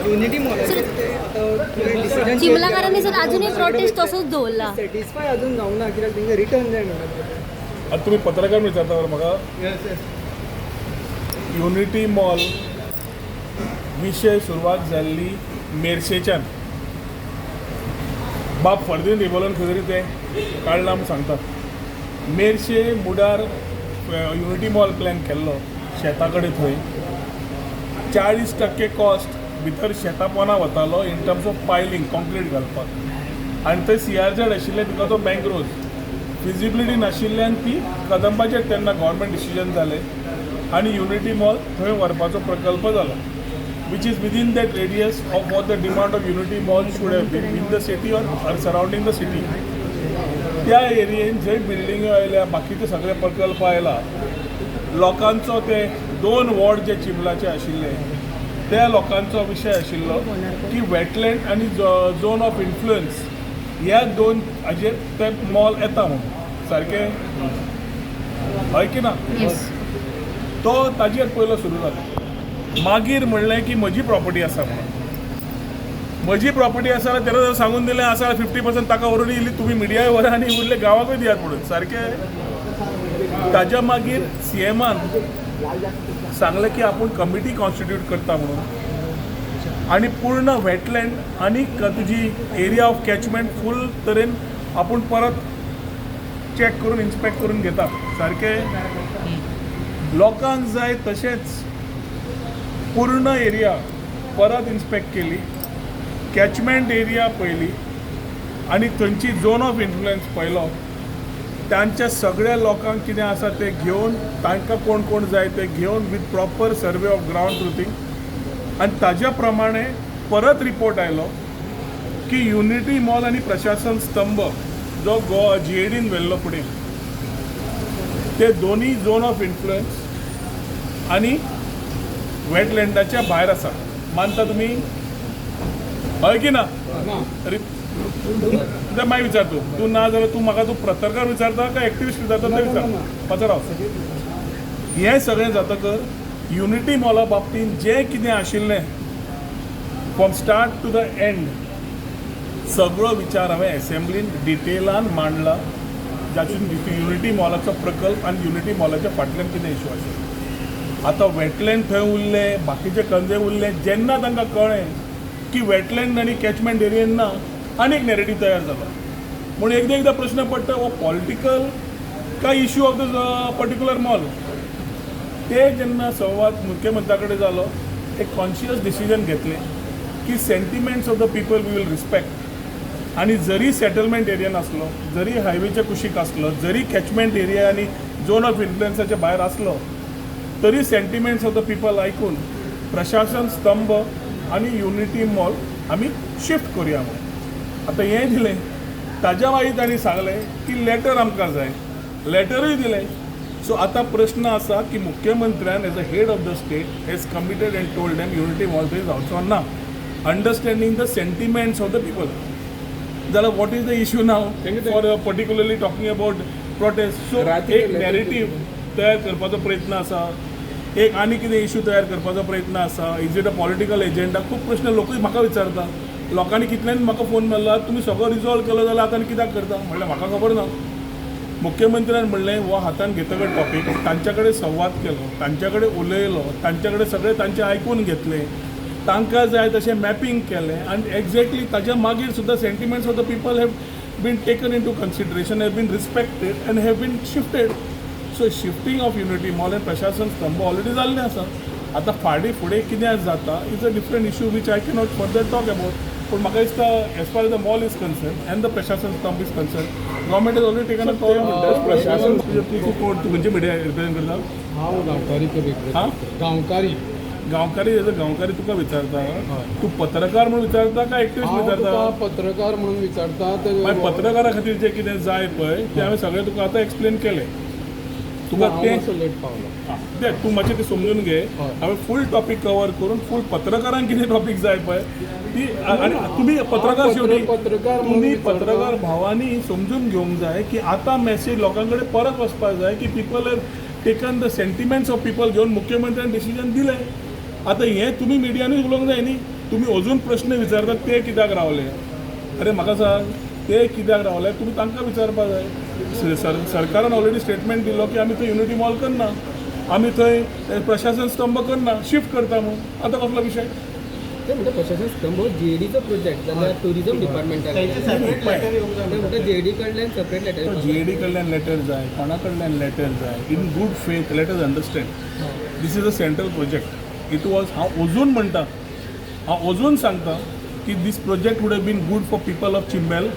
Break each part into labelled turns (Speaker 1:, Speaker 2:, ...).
Speaker 1: Unity mall
Speaker 2: चिमलाकारांनी sir अजूनही prostate तसोच दवरला.
Speaker 1: सॅटिस्फाय अजून जावना कित्याक तेंका रिटर्न जाय म्हणटा.
Speaker 3: आता तुम्ही पत्रकार विचारता बरं म्हाका युनिटी मॉल विशय सुरवात जाल्ली मेर्शेच्यान. बाब फर्दीन रिवॉल्वन खंय तरी तें काडलां म्हूण सांगतात. मेर्शे मुडार युनिटी मॉल प्लॅन केल्लो शेता कडेन थंय 40% कॉस्ट भितर शेतां पोंदा वतालो in terms of piling concrete घालपाक. आनी थंय CRZ आशिल्लें बिकॉज ऑफ बँक फिजिबिलिटी नाशिल्ल्यान ती कदंबाचेर तेन्ना गव्हर्मेंट डिसिजन जालें आनी युनिटी मॉल थंय व्हरपाचो प्रकल्प जालो which is within that radius of what the demand of unity mall should have been in the city or surrounding the city. त्या एरियेन जंय बिल्डिंग्यो आयल्या बाकीचे सगळे प्रकल्प आयला लोकांचो ते 2 वॉर्ड जे चिंबलाचे आशिल्ले त्या लोकांचो विशय आशिल्लो की वेटलँड आनी झोन ऑफ इन्फ्लुअन्स ह्या 2 हाजेर ते मॉल येता म्हणून सारकें हय की ना. तो ताजेर पयलो सुरू जालो. मागीर म्हणलें की म्हजी प्रॉपर्टी आसा म्हणून. म्हजी प्रॉपर्टी आसा जाल्यार तेन्ना सांगून दिलें आसा 50% ताका व्हरून इल्ली तुमी मिडियाय व्हरा आनी उरले गांवाकूय दियात म्हणून सारकें. ताज्या मागीर CMन सांगलें की आपूण कमिटी कॉन्स्टिट्यूट करता म्हणून आनी पूर्ण वेटलँड आनी तुजी एरिया ऑफ कॅचमेंट फूल तरेन आपूण परत चॅक करून इन्स्पेक्ट करून घेता सारकें. लोकांक जाय तशेंच पूर्ण एरिया परत इन्स्पेक्ट केली, कॅचमेंट एरिया पयली आनी थंयची झोन ऑफ इन्फ्लुअन्स पयलो. तांच्या सगळ्या लोकांक कितें आसा तें घेवन तांकां कोण कोण जाय ते घेवन with proper survey of ground truthing आनी ताज्या प्रमाणे परत रिपोर्ट आयलो की युनिटी मॉल आनी प्रशासन स्तंभ जो GADन व्हेल्लो फुडें ते दोनूय झोन ऑफ इन्फ्लुअन्स आनी वेटलँडाच्या भायर आसा. मानता तुमी हय की ना. मागीर विचार तूं ना जाल्यार तूं म्हाका तूं पत्रकार विचारता काय एक्टिविस्ट विचारता तें विचार पात्रांव. हें सगळें जातकर युनिटी मॉला बाबतींत जें कितें आशिल्लें from start to the end सगळो विचार हांवें एसेंब्लीन डिटेलान मांडला जातून युनिटी मॉलाचो प्रकल्प आनी युनिटी मॉलाच्या फाटल्यान कितें इशू आशिल्लो. आतां वेटलँड थंय उरले बाकीचे खंय उरले जेन्ना तांकां कळ्ळें की वेटलँड आनी कॅचमेंट एरियेन ना आनी एक नॅरेटिव्ह तयार जालो म्हणून एकदां प्रश्न पडटा हो पॉलिटिकल काय issue of the particular mall. ते जेन्ना संवाद मुख्यमंत्र्या कडेन जालो एक कॉन्शियस डिसिजन घेतलें की sentiments of the people we will respect. आनी जरी सेटलमेंट एरियन आसलो जरी हायवेच्या कुशीक आसलो जरी कॅचमेंट एरिया आनी झोन ऑफ इन्फ्लुअन्साच्या भायर आसलो तरी सेंटिमेंट्स ऑफ द पीपल आयकून प्रशासन स्तंभ आनी युनिटी मॉल आमी शिफ्ट करुया म्हणून. आतां हें दिलें ताज्या मागीर तांणी सांगलें की लेटर आमकां जाय लेटरूय दिलें. सो आतां प्रश्न आसा की मुख्यमंत्र्यान as a head of the state has committed and told them unity mall थंय जावचो ना understanding the sentiments of the people. जाल्यार what is the issue now for particularly talking about protest. So एक नॅरेटिव्ह तयार करपाचो प्रयत्न आसा एक आनी कितें इश्यू तयार करपाचो प्रयत्न आसा. Is it a political agenda. खूब प्रश्न लोकूय म्हाका विचारता. लोकांनी कितल्यान म्हाका फोन मारला तुमी सगळो रिजॉल्व केलो जाल्यार आतां कित्याक करता म्हणल्यार म्हाका खबर ना. मुख्यमंत्र्यान म्हणलें हो हातान घेतकच टॉपीक तांच्या कडेन संवाद केलो तांच्या कडेन उलयलो तांच्या कडेन सगळें तांचें आयकून घेतलें तांकां जाय तशें मॅपींग केलें आनी एक्झॅक्टली ताच्या मागीर सुद्दां sentiments of the people have been taken into consideration have been respected and have been shifted. So shifting of unity mall and Prashasan Stambh already जाल्लें आसा. आतां फाटीं फुडें कितें जाता is a different issue which I cannot further talk about. पूण म्हाका दिसता as far as the mall is concern end the प्रशासन स्तंभ is concern government is already taken a call. प्रशासन कोण तूं खंयचे मिडिया रिप्रेझेंट करता.
Speaker 4: हांव गांवकारी
Speaker 3: गांवकारी तुका विचारता तूं पत्रकार म्हणून विचारता काय एक्टिविस्ट विचारता.
Speaker 4: पत्रकार म्हणून विचारता.
Speaker 3: पत्रकारा खातीर जें कितें जाय पळय तें हांवें सगळें तुका आतां एक्सप्लेन केलें. तुका तें
Speaker 4: लेट पावलो
Speaker 3: तें तूं मातशें तें समजून घे. हांवें फूल टॉपीक कवर करून फूल पत्रकारांक कितें टॉपीक जाय पळय ती आनी तुमी पत्रकार शेवटी तुमी पत्रकार भावांनी समजून घेवंक जाय की आतां मॅसेज लोकां कडेन परत वचपाक जाय की people have taken the sentiments of people घेवन मुख्यमंत्र्यान डिसिजन दिलें. आतां हें तुमी मिडियानूय उलोवंक जाय न्ही तुम्ही अजून प्रश्न विचारतात ते कित्याक रावले अरे म्हाका सांग ते कित्याक रावले तुम्ही तांकां विचारपाक जाय सरकारान ऑलरेडी स्टेटमेंट दिलो की आमी थंय युनिटी मॉल करना आमी थंय प्रशासन स्तंभ करना शिफ्ट करता म्हणून आतां कसलो विशय
Speaker 1: ते म्हणटा प्रशासन स्तंभ जेडीचो प्रोजेक्ट जाल्यार टुरिजम डिपार्टमेंटाक ते म्हणटा जेडी कडल्यान सेपरेट लेटर
Speaker 3: जेडी कडल्यान लेटर जाय कोणा कडल्यान लेटर जाय in good faith let us understand this is a central project it was हांव अजून म्हणटा हांव अजून सांगता की this project would have been good for people of Chimbel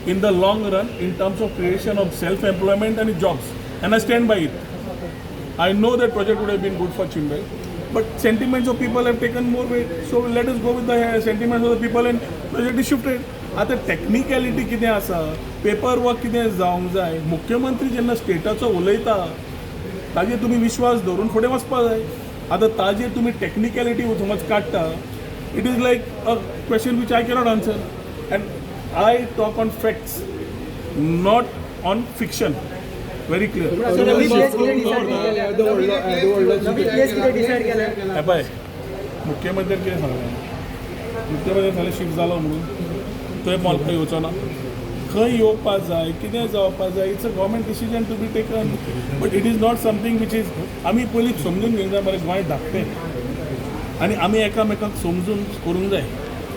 Speaker 3: in the long run in terms of creation of self-employment and jobs and I stand by it. I know that project would have been good for Chimbel but sentiments of people have taken more weight so let us go with the sentiments of the people and project is shifted. आता technicality कितें आसा paper work कितें जावंक जाय मुख्यमंत्री जेन्ना स्टेटाचो उलयता ताजेर तुमी विश्वास दवरून फुडें वचपाक जाय आतां ताजेर तुमी टेक्निकॅलिटी समज काडटा it is like a question which I cannot answer and I talk on facts, not on fiction. Very clear. By मुख्यमंत्री कितें सांगलें मुख्यमंत्री सांगलें शिफ्ट जालो म्हणून थंय मॉल येवचो ना खंय येवपाक जाय कितें जावपाक जाय it's a government decision to be taken but it is not something which is आमी पयलीं समजून घेवंक जाय मरे गोंय धाकटें आनी आमी एकामेकांक समजून करूंक जाय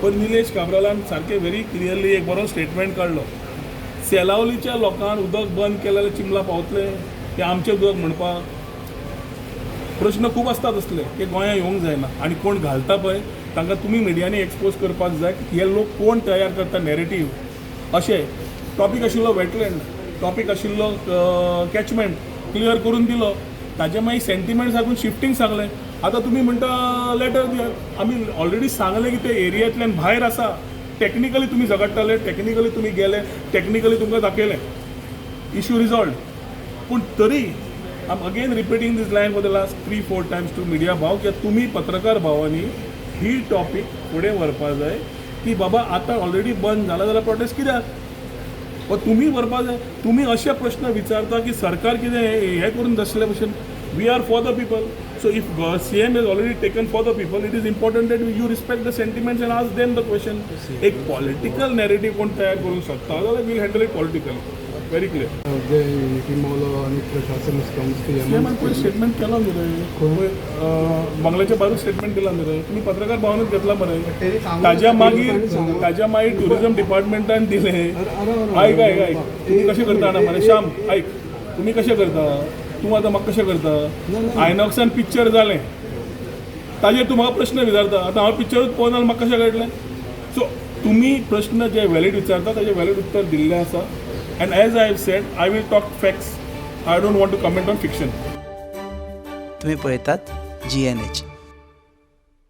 Speaker 3: पण निलेश काब्रालान सारकें व्हेरी क्लियरली एक बरो स्टेटमेंट काडलो सेलावलीच्या लोकांक उदक बंद केलें जाल्यार चिंबला पावतले की आमचें उदक म्हणपाक प्रश्न खूब आसतात असले की गोंयांत येवंक जायना आनी कोण घालता पळय तांकां तुमी मिडियांनी एक्सपोज करपाक जाय की हे लोक कोण तयार करता नॅरेटीव अशें टॉपीक आशिल्लो वेटलँड टॉपीक आशिल्लो कॅचमेंट क्लियर करून दिलो ताजे मागीर सेंटिमेंट साकून शिफ्टींग सांगलें आतां तुमी म्हणटा लेटर दियात आमी ऑलरेडी सांगलें की ते एरियांतल्यान भायर आसा टॅक्निकली तुमी झगडटाले टॅक्निकली तुमी गेले टॅक्निकली तुमकां दाखयलें इश्यू रिजॉल्व पूण तरी I am again repeating this line for the last 3-4 times to media भाव की तुमी पत्रकार भावांनी ही टॉपीक फुडें व्हरपाक जाय की बाबा आतां ऑलरेडी बंद जाला जाल्यार प्रोटेस्ट कित्याक वा तुमी व्हरपाक जाय तुमी अशे प्रश्न विचारता की सरकार कितें हें करून दसले भशेन we are for the people so if CM has already taken for the people it is important that you respect the sentiments and ask them the question एक पॉलिटिकल नॅरेटिव्ह कोण तयार करूंक शकता जाल्यार will handle it politically very clear
Speaker 4: जे unity mall आणि प्रशासन
Speaker 3: सीएमान पयलीं स्टेटमेंट केलो न्ही रे बंगल्याच्या भायर स्टेटमेंट दिला न्ही रे तुमी पत्रकार भावनूच घेतला मरे ताज्या मागीर टुरिजम डिपार्टमेंटान दिलें आयक तुमी कशें करता जाणा मरे श्याम आयक तुमी कशें करता तूं आतां म्हाका कशें करता आयनॉक्सान पिक्चर जालें ताजेर तूं म्हाका प्रश्न विचारता आतां हांव पिक्चरूच पळोवना म्हाका कशें कळटलें सो तुमी प्रश्न जे वॅलीड विचारता ताजें वॅलीड उत्तर दिल्लें आसा and as I have said I will talk facts I don't want to comment on fiction
Speaker 5: तुम्ही पळयतात GNH.